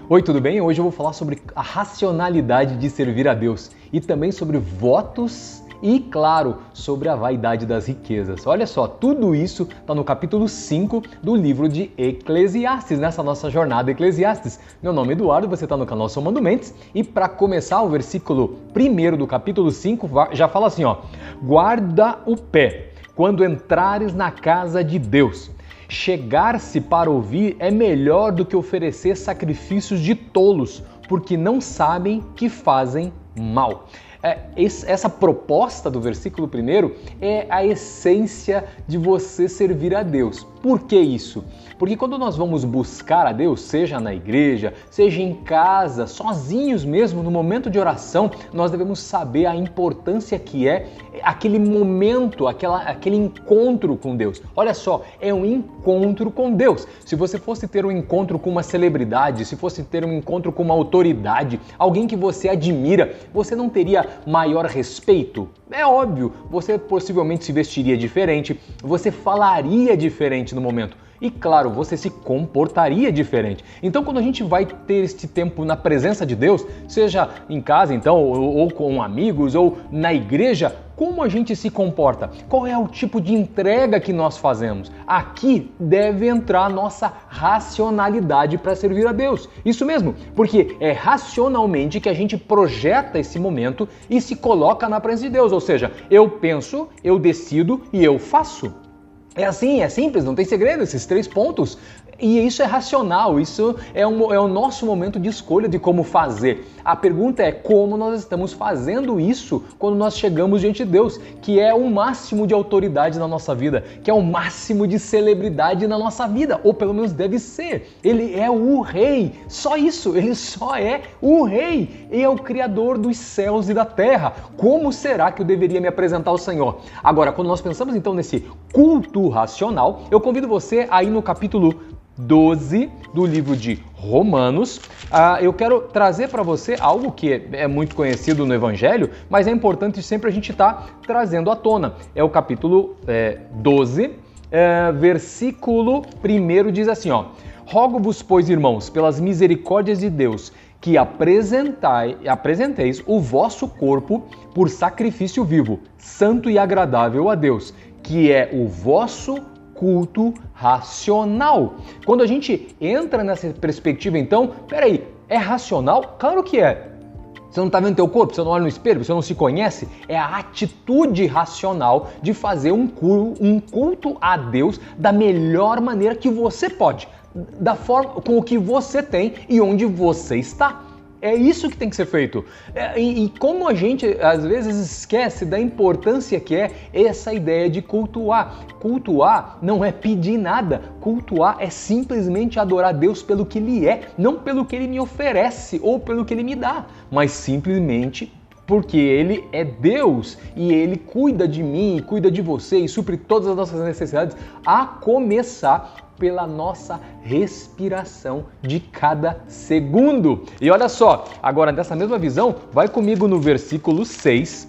Oi, tudo bem? Hoje eu vou falar sobre a racionalidade de servir a Deus e também sobre votos e, claro, sobre a vaidade das riquezas. Olha só, tudo isso está no capítulo 5 do livro de Eclesiastes, nessa nossa jornada Eclesiastes. Meu nome é Eduardo, você está no canal Somando Mentes e para começar o versículo 1 do capítulo 5 já fala assim, ó: guarda o pé quando entrares na casa de Deus. Chegar-se para ouvir é melhor do que oferecer sacrifícios de tolos, porque não sabem que fazem mal. Essa proposta do versículo 1 é a essência de você servir a Deus. Por que isso? Porque quando nós vamos buscar a Deus, seja na igreja, seja em casa, sozinhos mesmo, no momento de oração, nós devemos saber a importância que é aquele momento, aquele encontro com Deus. Olha só, é um encontro com Deus. Se você fosse ter um encontro com uma celebridade, se fosse ter um encontro com uma autoridade, alguém que você admira, você não teria maior respeito? É óbvio, você possivelmente se vestiria diferente, você falaria diferente no momento. E claro, você se comportaria diferente. Então, quando a gente vai ter este tempo na presença de Deus, seja em casa, então, ou com amigos, ou na igreja, como a gente se comporta? Qual é o tipo de entrega que nós fazemos? Aqui deve entrar a nossa racionalidade para servir a Deus. Isso mesmo, porque é racionalmente que a gente projeta esse momento e se coloca na presença de Deus. Ou seja, eu penso, eu decido e eu faço. É assim, é simples, não tem segredo, esses 3 pontos. E isso é racional, isso é o nosso momento de escolha de como fazer. A pergunta é como nós estamos fazendo isso quando nós chegamos diante de Deus, que é o máximo de autoridade na nossa vida, que é o máximo de celebridade na nossa vida, ou pelo menos deve ser. Ele é o Rei, só isso, ele só é o Rei e é o Criador dos céus e da terra. Como será que eu deveria me apresentar ao Senhor? Agora, quando nós pensamos então nesse culto racional, eu convido você a ir no capítulo 12 do livro de Romanos. Eu quero trazer para você algo que é muito conhecido no Evangelho, mas é importante sempre a gente estar trazendo à tona. É o capítulo 12, versículo 1 diz assim, ó: rogo-vos, pois, irmãos, pelas misericórdias de Deus, que apresenteis o vosso corpo por sacrifício vivo, santo e agradável a Deus, que é o vosso culto racional. Quando a gente entra nessa perspectiva, então, peraí, é racional? Claro que é. Você não está vendo teu corpo, você não olha no espelho, você não se conhece? É a atitude racional de fazer um culto a Deus da melhor maneira que você pode, da forma com o que você tem e onde você está. É isso que tem que ser feito. E como a gente às vezes esquece da importância que é essa ideia de cultuar. Cultuar não é pedir nada. Cultuar é simplesmente adorar Deus pelo que Ele é, não pelo que Ele me oferece ou pelo que Ele me dá, mas simplesmente porque Ele é Deus e Ele cuida de mim, cuida de você e supre todas as nossas necessidades, a começar pela nossa respiração de cada segundo. E olha só, agora dessa mesma visão, vai comigo no versículo 6,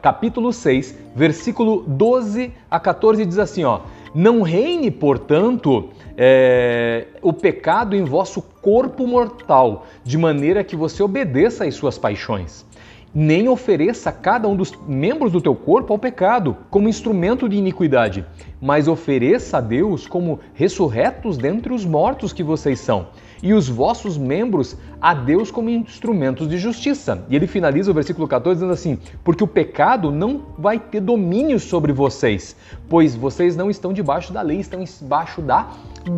capítulo 6, versículo 12 a 14, diz assim, ó: não reine, portanto, o pecado em vosso corpo mortal, de maneira que você obedeça às suas paixões. Nem ofereça cada um dos membros do teu corpo ao pecado, como instrumento de iniquidade, mas ofereça a Deus como ressurretos dentre os mortos que vocês são, e os vossos membros a Deus como instrumentos de justiça. E ele finaliza o versículo 14 dizendo assim: porque o pecado não vai ter domínio sobre vocês, pois vocês não estão debaixo da lei, estão debaixo da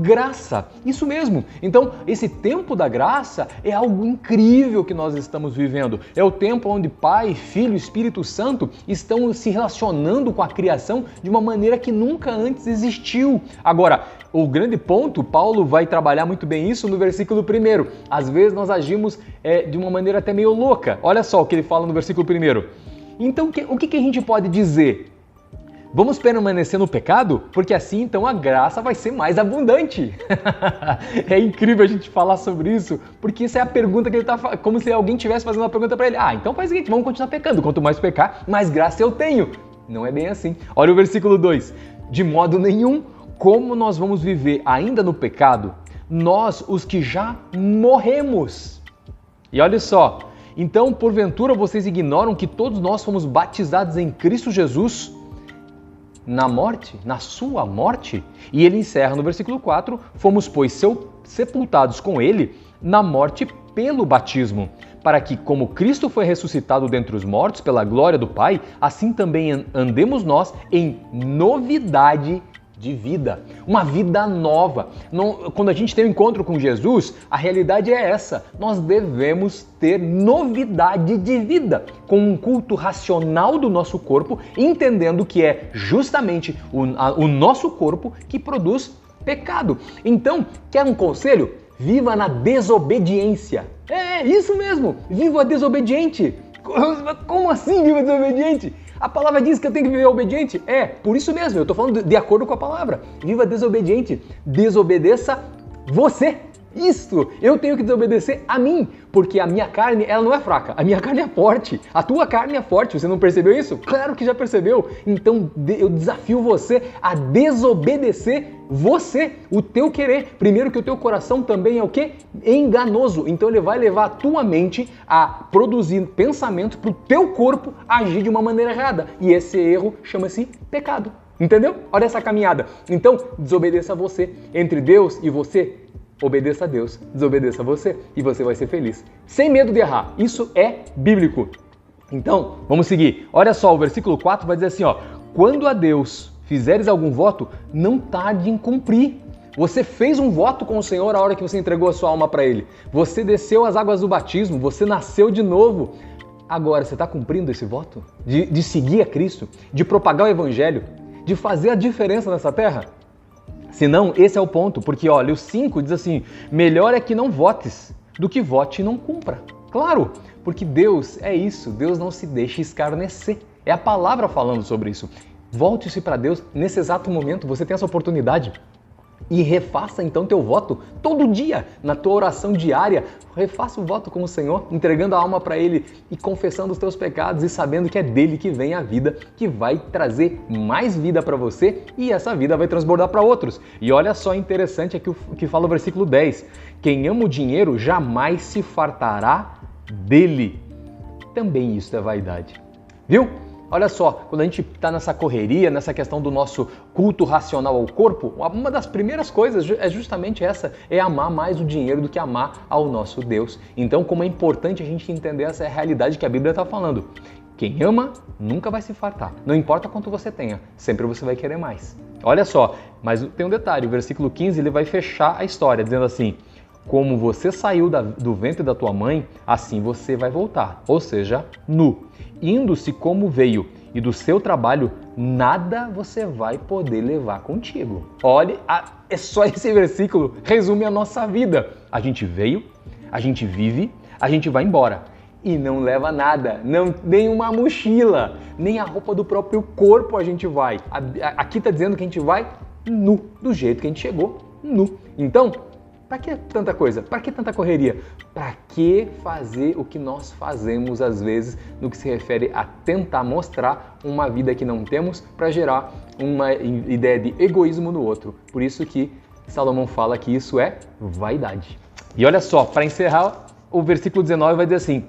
graça. Isso mesmo. Então, esse tempo da graça é algo incrível que nós estamos vivendo. É o tempo onde Pai, Filho e Espírito Santo estão se relacionando com a criação de uma maneira que nunca antes existiu. Agora, o grande ponto, Paulo vai trabalhar muito bem isso no versículo 1. Às vezes nós agimos de uma maneira até meio louca. Olha só o que ele fala no versículo 1. Então, o que a gente pode dizer? Vamos permanecer no pecado? Porque assim, então, a graça vai ser mais abundante. É incrível a gente falar sobre isso, porque isso é a pergunta que ele está fazendo, como se alguém estivesse fazendo uma pergunta para ele. Então faz o seguinte, vamos continuar pecando. Quanto mais pecar, mais graça eu tenho. Não é bem assim. Olha o versículo 2. De modo nenhum, como nós vamos viver ainda no pecado, nós os que já morremos. E olha só, então porventura vocês ignoram que todos nós fomos batizados em Cristo Jesus na morte, na sua morte? E ele encerra no versículo 4, fomos pois sepultados com ele na morte pelo batismo, para que, como Cristo foi ressuscitado dentre os mortos pela glória do Pai, assim também andemos nós em novidade de vida. Uma vida nova. Quando a gente tem um encontro com Jesus, a realidade é essa. Nós devemos ter novidade de vida, com um culto racional do nosso corpo, entendendo que é justamente o nosso corpo que produz pecado. Então, quer um conselho? Viva na desobediência. É isso mesmo, viva desobediente. Como assim viva desobediente? A palavra diz que eu tenho que viver obediente? É, por isso mesmo, eu estou falando de acordo com a palavra. Viva desobediente, desobedeça você. Isso, eu tenho que desobedecer a mim, porque a minha carne, ela não é fraca, a minha carne é forte, a tua carne é forte, você não percebeu isso? Claro que já percebeu, então eu desafio você a desobedecer você, o teu querer. Primeiro que o teu coração também é o quê? Enganoso, então ele vai levar a tua mente a produzir pensamentos para o teu corpo agir de uma maneira errada, e esse erro chama-se pecado, entendeu? Olha essa caminhada, então desobedeça você, entre Deus e você, obedeça a Deus, desobedeça a você e você vai ser feliz. Sem medo de errar. Isso é bíblico. Então, vamos seguir. Olha só, o versículo 4 vai dizer assim, ó: quando a Deus fizeres algum voto, não tarde em cumprir. Você fez um voto com o Senhor a hora que você entregou a sua alma para Ele. Você desceu as águas do batismo, você nasceu de novo. Agora, você está cumprindo esse voto? De seguir a Cristo? De propagar o Evangelho? De fazer a diferença nessa terra? Se não, esse é o ponto, porque olha, o 5 diz assim, melhor é que não votes, do que vote e não cumpra. Claro, porque Deus é isso, Deus não se deixa escarnecer. É a palavra falando sobre isso. Volte-se para Deus nesse exato momento, você tem essa oportunidade. E refaça então teu voto todo dia, na tua oração diária. Refaça o voto com o Senhor, entregando a alma para Ele e confessando os teus pecados e sabendo que é dele que vem a vida, que vai trazer mais vida para você e essa vida vai transbordar para outros. E olha só, interessante aqui o que fala o versículo 10. Quem ama o dinheiro jamais se fartará dele. Também isso é vaidade. Viu? Olha só, quando a gente está nessa correria, nessa questão do nosso culto racional ao corpo, uma das primeiras coisas é justamente essa, é amar mais o dinheiro do que amar ao nosso Deus. Então, como é importante a gente entender essa realidade que a Bíblia está falando. Quem ama nunca vai se fartar, não importa quanto você tenha, sempre você vai querer mais. Olha só, mas tem um detalhe, o versículo 15 ele vai fechar a história, dizendo assim, como você saiu do ventre da tua mãe, assim você vai voltar, ou seja, nu. Indo-se como veio, e do seu trabalho nada você vai poder levar contigo. Olha, é só esse versículo resume a nossa vida. A gente veio, a gente vive, a gente vai embora. E não leva nada, nem uma mochila, nem a roupa do próprio corpo a gente vai. Aqui está dizendo que a gente vai nu, do jeito que a gente chegou, nu. Então, para que tanta coisa? Para que tanta correria? Para que fazer o que nós fazemos às vezes no que se refere a tentar mostrar uma vida que não temos para gerar uma ideia de egoísmo no outro? Por isso que Salomão fala que isso é vaidade. E olha só, para encerrar, o versículo 19 vai dizer assim,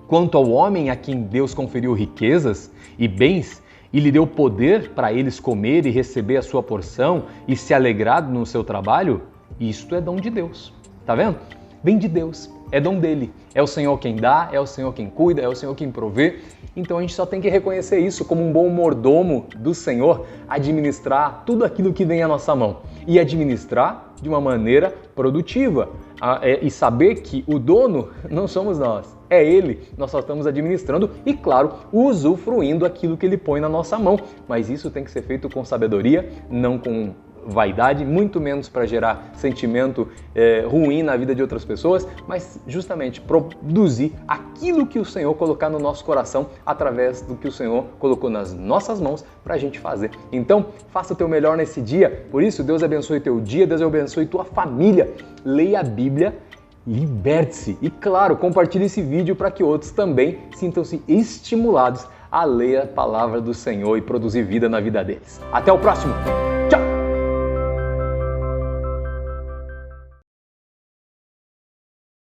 quanto ao homem a quem Deus conferiu riquezas e bens e lhe deu poder para eles comer e receber a sua porção e se alegrar no seu trabalho, isto é dom de Deus, tá vendo? Vem de Deus, é dom dele, é o Senhor quem dá, é o Senhor quem cuida, é o Senhor quem provê, então a gente só tem que reconhecer isso como um bom mordomo do Senhor, administrar tudo aquilo que vem à nossa mão e administrar de uma maneira produtiva e saber que o dono não somos nós, é Ele, nós só estamos administrando e, claro, usufruindo aquilo que Ele põe na nossa mão, mas isso tem que ser feito com sabedoria, não com vaidade, muito menos para gerar sentimento ruim na vida de outras pessoas, mas justamente produzir aquilo que o Senhor colocar no nosso coração através do que o Senhor colocou nas nossas mãos para a gente fazer. Então, faça o teu melhor nesse dia. Por isso, Deus abençoe teu dia, Deus abençoe tua família. Leia a Bíblia, liberte-se e, claro, compartilhe esse vídeo para que outros também sintam-se estimulados a ler a palavra do Senhor e produzir vida na vida deles. Até o próximo!